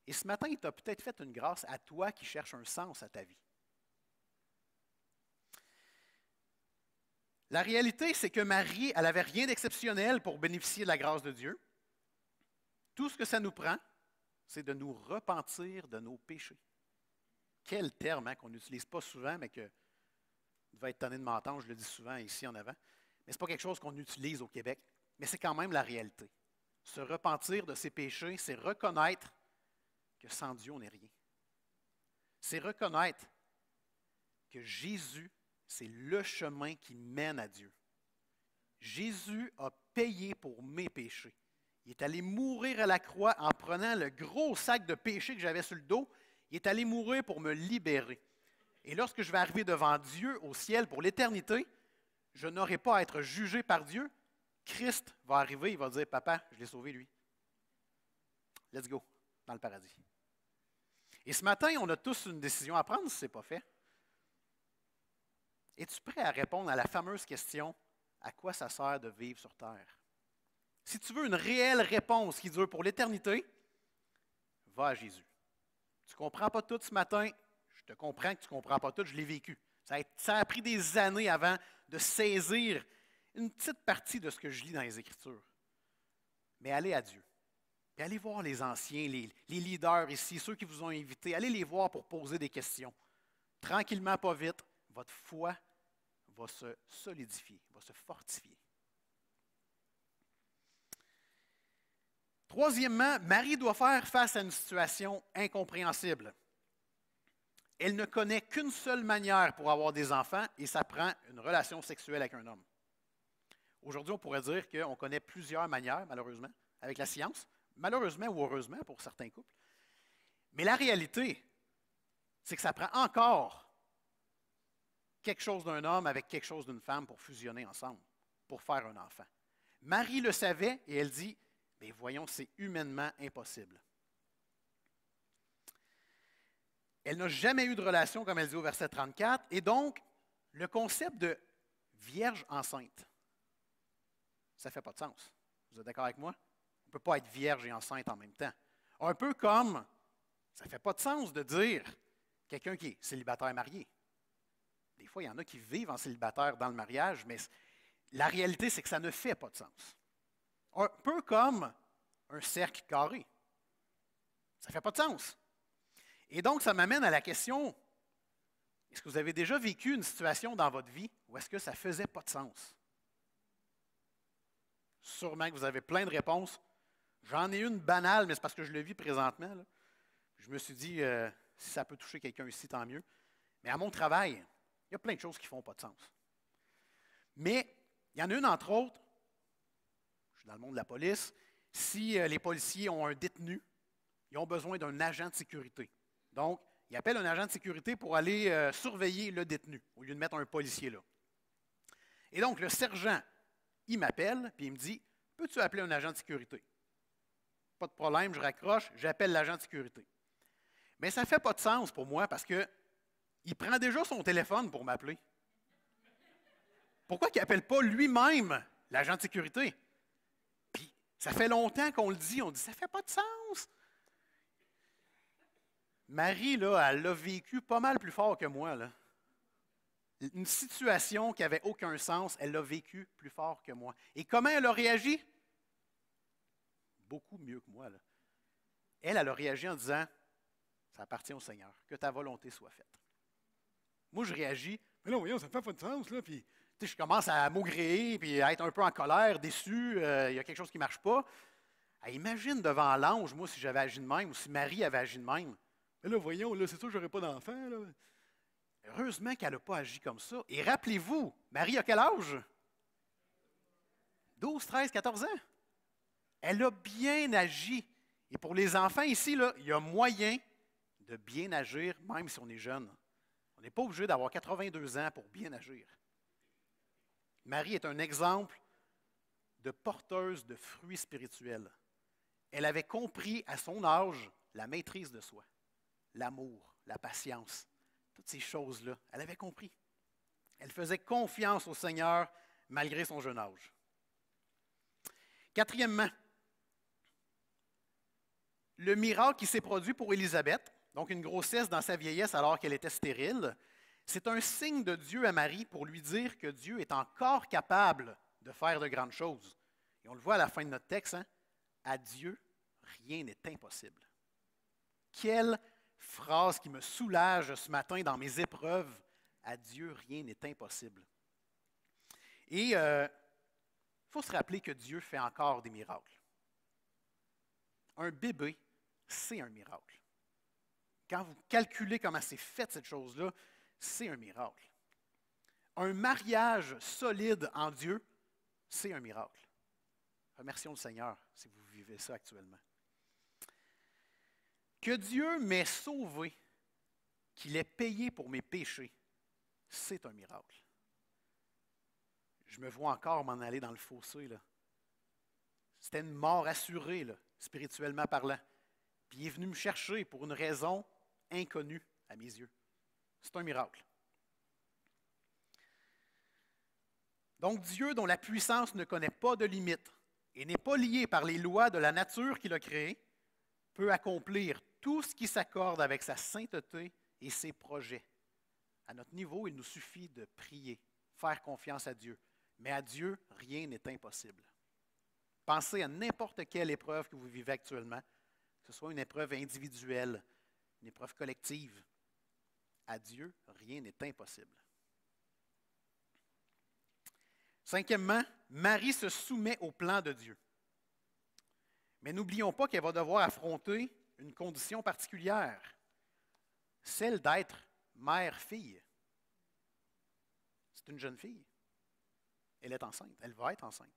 Et ce matin, il t'a peut-être fait une grâce à toi qui cherches un sens à ta vie. La réalité, c'est que Marie, elle n'avait rien d'exceptionnel pour bénéficier de la grâce de Dieu. Tout ce que ça nous prend, c'est de nous repentir de nos péchés. Quel terme qu'on n'utilise pas souvent, mais que vous devez être étonné de m'entendre, je le dis souvent ici en avant. Mais ce n'est pas quelque chose qu'on utilise au Québec, mais c'est quand même la réalité. Se repentir de ses péchés, c'est reconnaître que sans Dieu, on n'est rien. C'est reconnaître que Jésus, c'est le chemin qui mène à Dieu. Jésus a payé pour mes péchés. Il est allé mourir à la croix en prenant le gros sac de péché que j'avais sur le dos. Il est allé mourir pour me libérer. Et lorsque je vais arriver devant Dieu au ciel pour l'éternité, je n'aurai pas à être jugé par Dieu. Christ va arriver, il va dire, « Papa, je l'ai sauvé lui. let's go, dans le paradis. Et ce matin, on a tous une décision à prendre si ce n'est pas fait. Es-tu prêt à répondre à la fameuse question, à quoi ça sert de vivre sur terre? Si tu veux une réelle réponse qui dure pour l'éternité, va à Jésus. Tu ne comprends pas tout ce matin, je te comprends que tu ne comprends pas tout, je l'ai vécu. Ça a pris des années avant de saisir une petite partie de ce que je lis dans les Écritures. Mais allez à Dieu. Puis allez voir les anciens, les leaders ici, ceux qui vous ont invités. Allez les voir pour poser des questions. Tranquillement, pas vite, votre foi va se solidifier, va se fortifier. Troisièmement, Marie doit faire face à une situation incompréhensible. Elle ne connaît qu'une seule manière pour avoir des enfants et ça prend une relation sexuelle avec un homme. Aujourd'hui, on pourrait dire qu'on connaît plusieurs manières, malheureusement, avec la science, malheureusement ou heureusement pour certains couples. Mais la réalité, c'est que ça prend encore quelque chose d'un homme avec quelque chose d'une femme pour fusionner ensemble, pour faire un enfant. Marie le savait et elle dit, mais voyons, c'est humainement impossible. Elle n'a jamais eu de relation, comme elle dit au verset 34, et donc, le concept de vierge enceinte, ça ne fait pas de sens. Vous êtes d'accord avec moi? On ne peut pas être vierge et enceinte en même temps. Un peu comme, ça ne fait pas de sens de dire quelqu'un qui est célibataire marié. Des fois, il y en a qui vivent en célibataire dans le mariage, mais la réalité, c'est que ça ne fait pas de sens. Un peu comme un cercle carré. Ça ne fait pas de sens. Et donc, ça m'amène à la question, est-ce que vous avez déjà vécu une situation dans votre vie où est-ce que ça ne faisait pas de sens? Sûrement que vous avez plein de réponses. J'en ai une banale, mais c'est parce que je le vis présentement. Là. Je me suis dit, si ça peut toucher quelqu'un ici, tant mieux. Mais à mon travail, il y a plein de choses qui ne font pas de sens. Mais il y en a une, entre autres, je suis dans le monde de la police, si les policiers ont un détenu, ils ont besoin d'un agent de sécurité. Donc, ils appellent un agent de sécurité pour aller surveiller le détenu, au lieu de mettre un policier là. Et donc, le sergent, il m'appelle, puis il me dit, peux-tu appeler un agent de sécurité? Pas de problème, je raccroche, j'appelle l'agent de sécurité. Mais ça ne fait pas de sens pour moi parce qu'il prend déjà son téléphone pour m'appeler. Pourquoi il n'appelle pas lui-même l'agent de sécurité? Puis, ça fait longtemps qu'on le dit, on dit, ça ne fait pas de sens. Marie, là, elle l'a vécu pas mal plus fort que moi, là. Une situation qui n'avait aucun sens, elle l'a vécu plus fort que moi. Et comment elle a réagi? Beaucoup mieux que moi, là. Elle a réagi en disant, ça appartient au Seigneur, que ta volonté soit faite. Moi, je réagis, mais là, voyons, ça ne fait pas de sens, là, puis je commence à maugréer, puis à être un peu en colère, déçu, il y a quelque chose qui ne marche pas. Imagine devant l'ange, moi, si j'avais agi de même, ou si Marie avait agi de même. Mais là, voyons, là, c'est sûr que je n'aurais pas d'enfant, là. Heureusement qu'elle n'a pas agi comme ça. Et rappelez-vous, Marie a quel âge? 12, 13, 14 ans. Elle a bien agi. Et pour les enfants ici, là, il y a moyen de bien agir, même si on est jeune. On n'est pas obligé d'avoir 82 ans pour bien agir. Marie est un exemple de porteuse de fruits spirituels. Elle avait compris à son âge la maîtrise de soi, l'amour, la patience. Toutes ces choses-là, elle avait compris. Elle faisait confiance au Seigneur malgré son jeune âge. Quatrièmement, le miracle qui s'est produit pour Élisabeth, donc une grossesse dans sa vieillesse alors qu'elle était stérile, c'est un signe de Dieu à Marie pour lui dire que Dieu est encore capable de faire de grandes choses. Et on le voit à la fin de notre texte, hein? À Dieu, rien n'est impossible. Quelle phrase qui me soulage ce matin dans mes épreuves. À Dieu, rien n'est impossible. Et il faut se rappeler que Dieu fait encore des miracles. Un bébé, c'est un miracle. Quand vous calculez comment c'est fait cette chose-là, c'est un miracle. Un mariage solide en Dieu, c'est un miracle. Remercions le Seigneur si vous vivez ça actuellement. Que Dieu m'ait sauvé, qu'il ait payé pour mes péchés, c'est un miracle. Je me vois encore m'en aller dans le fossé, là. C'était une mort assurée, là, spirituellement parlant. puis il est venu me chercher pour une raison inconnue à mes yeux. C'est un miracle. Donc Dieu, dont la puissance ne connaît pas de limite et n'est pas lié par les lois de la nature qu'il a créée, peut accomplir tout ce qui s'accorde avec sa sainteté et ses projets. À notre niveau, il nous suffit de prier, faire confiance à Dieu. Mais à Dieu, rien n'est impossible. Pensez à n'importe quelle épreuve que vous vivez actuellement, que ce soit une épreuve individuelle, une épreuve collective. À Dieu, rien n'est impossible. Cinquièmement, Marie se soumet au plan de Dieu. Mais n'oublions pas qu'elle va devoir affronter une condition particulière, celle d'être mère-fille. C'est une jeune fille. Elle est enceinte. Elle va être enceinte.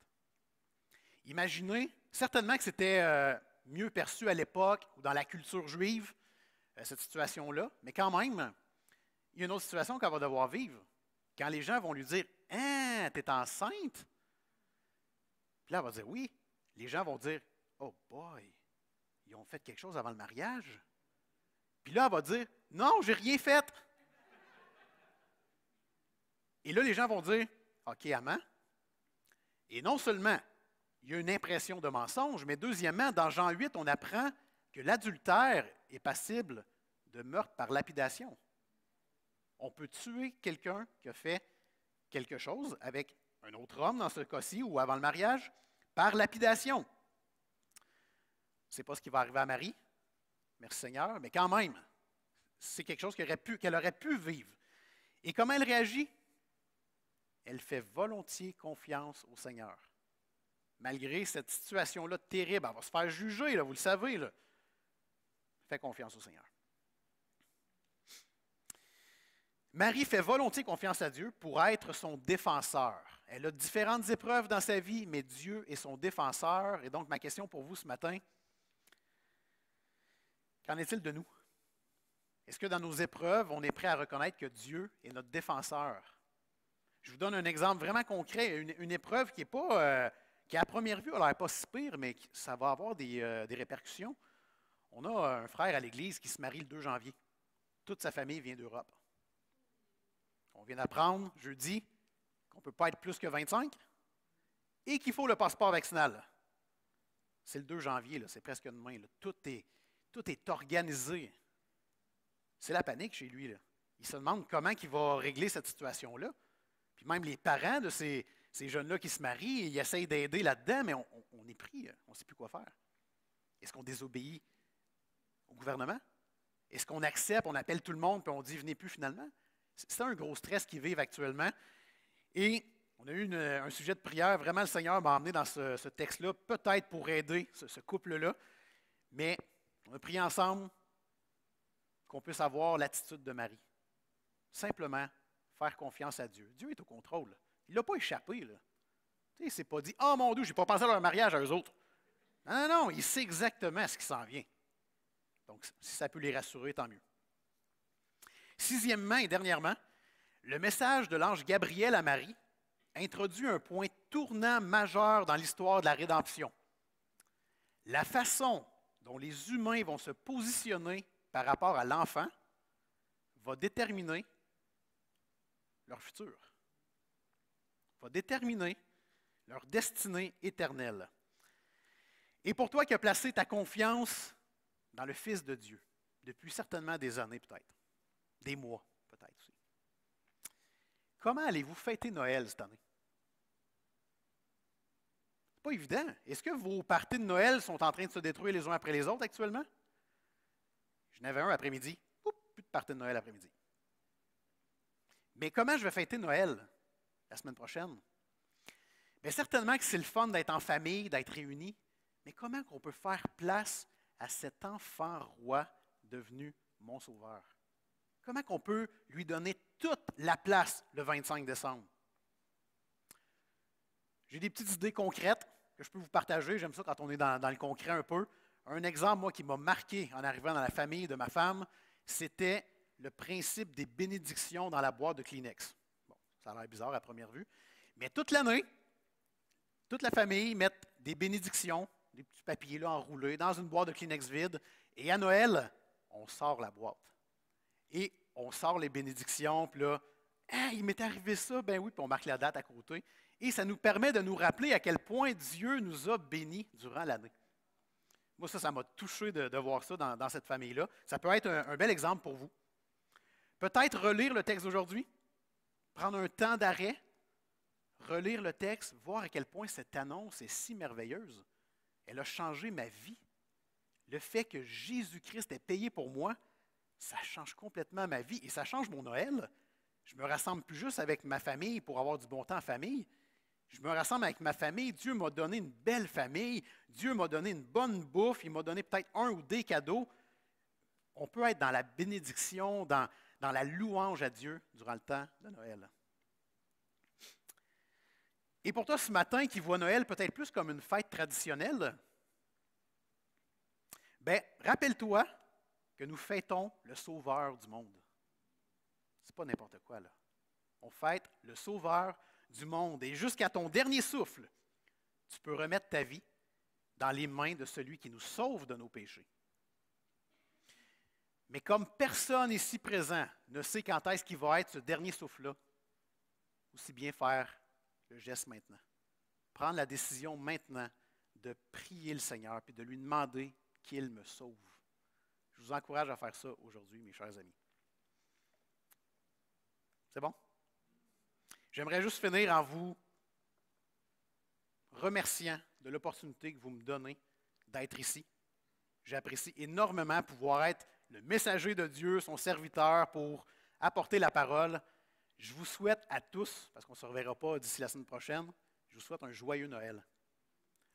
Imaginez, certainement que c'était mieux perçu à l'époque ou dans la culture juive, cette situation-là, mais quand même, il y a une autre situation qu'elle va devoir vivre. Quand les gens vont lui dire « Hein, t'es enceinte? » Puis là, elle va dire « Oui. » Les gens vont dire « Oh boy, ils ont fait quelque chose avant le mariage? » Puis là, elle va dire « Non, j'ai rien fait. » Et là, les gens vont dire « OK, amant. » Et non seulement il y a une impression de mensonge, mais deuxièmement, dans Jean 8, on apprend que l'adultère est passible de meurtre par lapidation. On peut tuer quelqu'un qui a fait quelque chose avec un autre homme, dans ce cas-ci, ou avant le mariage, par lapidation. Ce n'est pas ce qui va arriver à Marie, merci Seigneur, mais quand même, c'est quelque chose qu'elle aurait pu vivre. Et comment elle réagit? Elle fait volontiers confiance au Seigneur. Malgré cette situation-là terrible, elle va se faire juger, là, vous le savez. Là. Fait confiance au Seigneur. Marie fait volontiers confiance à Dieu pour être son défenseur. Elle a différentes épreuves dans sa vie, mais Dieu est son défenseur. Et donc, ma question pour vous ce matin, qu'en est-il de nous? Est-ce que dans nos épreuves, on est prêt à reconnaître que Dieu est notre défenseur? Je vous donne un exemple vraiment concret, une épreuve qui est pas, qui à première vue, elle n'a l'air pas si pire, mais ça va avoir des répercussions. On a un frère à l'Église qui se marie le 2 janvier. Toute sa famille vient d'Europe. On vient d'apprendre jeudi qu'on ne peut pas être plus que 25 et qu'il faut le passeport vaccinal. C'est le 2 janvier, c'est presque demain. Là. Tout est organisé. C'est la panique chez lui. Là. Il se demande comment il va régler cette situation-là. Puis même les parents de ces jeunes-là qui se marient, ils essayent d'aider là-dedans, mais on est pris, on ne sait plus quoi faire. Est-ce qu'on désobéit au gouvernement? Est-ce qu'on accepte, on appelle tout le monde, puis on dit « venez plus finalement » ? C'est un gros stress qu'ils vivent actuellement. Et on a eu un sujet de prière. Vraiment, le Seigneur m'a emmené dans ce texte-là, peut-être pour aider ce couple-là. Mais on a prié ensemble qu'on puisse avoir l'attitude de Marie. Simplement faire confiance à Dieu. Dieu est au contrôle. Il ne l'a pas échappé. Là. Il ne s'est pas dit « Oh mon Dieu, je n'ai pas pensé à leur mariage à eux autres. » Non, non, il sait exactement ce qui s'en vient. Donc, si ça peut les rassurer, tant mieux. Sixièmement et dernièrement, le message de l'ange Gabriel à Marie introduit un point tournant majeur dans l'histoire de la rédemption. La façon dont les humains vont se positionner par rapport à l'enfant va déterminer leur futur, va déterminer leur destinée éternelle. Et pour toi qui as placé ta confiance dans le Fils de Dieu, depuis certainement des années peut-être, des mois peut-être aussi, comment allez-vous fêter Noël cette année? C'est pas évident. Est-ce que vos parties de Noël sont en train de se détruire les uns après les autres actuellement? J'en avais un après-midi. Plus de parties de Noël après-midi. Mais comment je vais fêter Noël la semaine prochaine? Bien, certainement que c'est le fun d'être en famille, d'être réunis, mais comment on peut faire place à cet enfant roi devenu mon sauveur? Comment on peut lui donner toute la place le 25 décembre? J'ai des petites idées concrètes que je peux vous partager. J'aime ça quand on est dans le concret un peu. Un exemple, moi, qui m'a marqué en arrivant dans la famille de ma femme, c'était le principe des bénédictions dans la boîte de Kleenex. Bon, ça a l'air bizarre à première vue. Mais toute l'année, toute la famille met des bénédictions des petits papiers là enroulés, dans une boîte de Kleenex vide. Et à Noël, on sort la boîte. Et on sort les bénédictions, puis là, ah, il m'est arrivé ça, ben oui, puis on marque la date à côté. Et ça nous permet de nous rappeler à quel point Dieu nous a bénis durant l'année. Moi, ça m'a touché de voir ça dans cette famille-là. Ça peut être un bel exemple pour vous. Peut-être relire le texte d'aujourd'hui, prendre un temps d'arrêt, relire le texte, voir à quel point cette annonce est si merveilleuse. Elle a changé ma vie. Le fait que Jésus-Christ ait payé pour moi, ça change complètement ma vie et ça change mon Noël. Je me rassemble plus juste avec ma famille pour avoir du bon temps en famille. Je me rassemble avec ma famille. Dieu m'a donné une belle famille. Dieu m'a donné une bonne bouffe. Il m'a donné peut-être un ou des cadeaux. On peut être dans la bénédiction, dans la louange à Dieu durant le temps de Noël. Et pour toi, ce matin, qui voit Noël peut-être plus comme une fête traditionnelle, bien, rappelle-toi que nous fêtons le Sauveur du monde. C'est pas n'importe quoi, là. On fête le Sauveur du monde. Et jusqu'à ton dernier souffle, tu peux remettre ta vie dans les mains de celui qui nous sauve de nos péchés. Mais comme personne ici présent ne sait quand est-ce qu'il va être ce dernier souffle-là, aussi bien faire le geste maintenant. Prendre la décision maintenant de prier le Seigneur et de lui demander qu'il me sauve. Je vous encourage à faire ça aujourd'hui, mes chers amis. C'est bon? J'aimerais juste finir en vous remerciant de l'opportunité que vous me donnez d'être ici. J'apprécie énormément pouvoir être le messager de Dieu, son serviteur, pour apporter la parole. Je vous souhaite à tous, parce qu'on ne se reverra pas d'ici la semaine prochaine, je vous souhaite un joyeux Noël.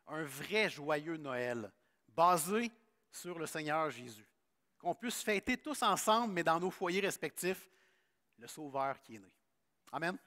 Un vrai joyeux Noël, basé sur le Seigneur Jésus. Qu'on puisse fêter tous ensemble, mais dans nos foyers respectifs, le Sauveur qui est né. Amen.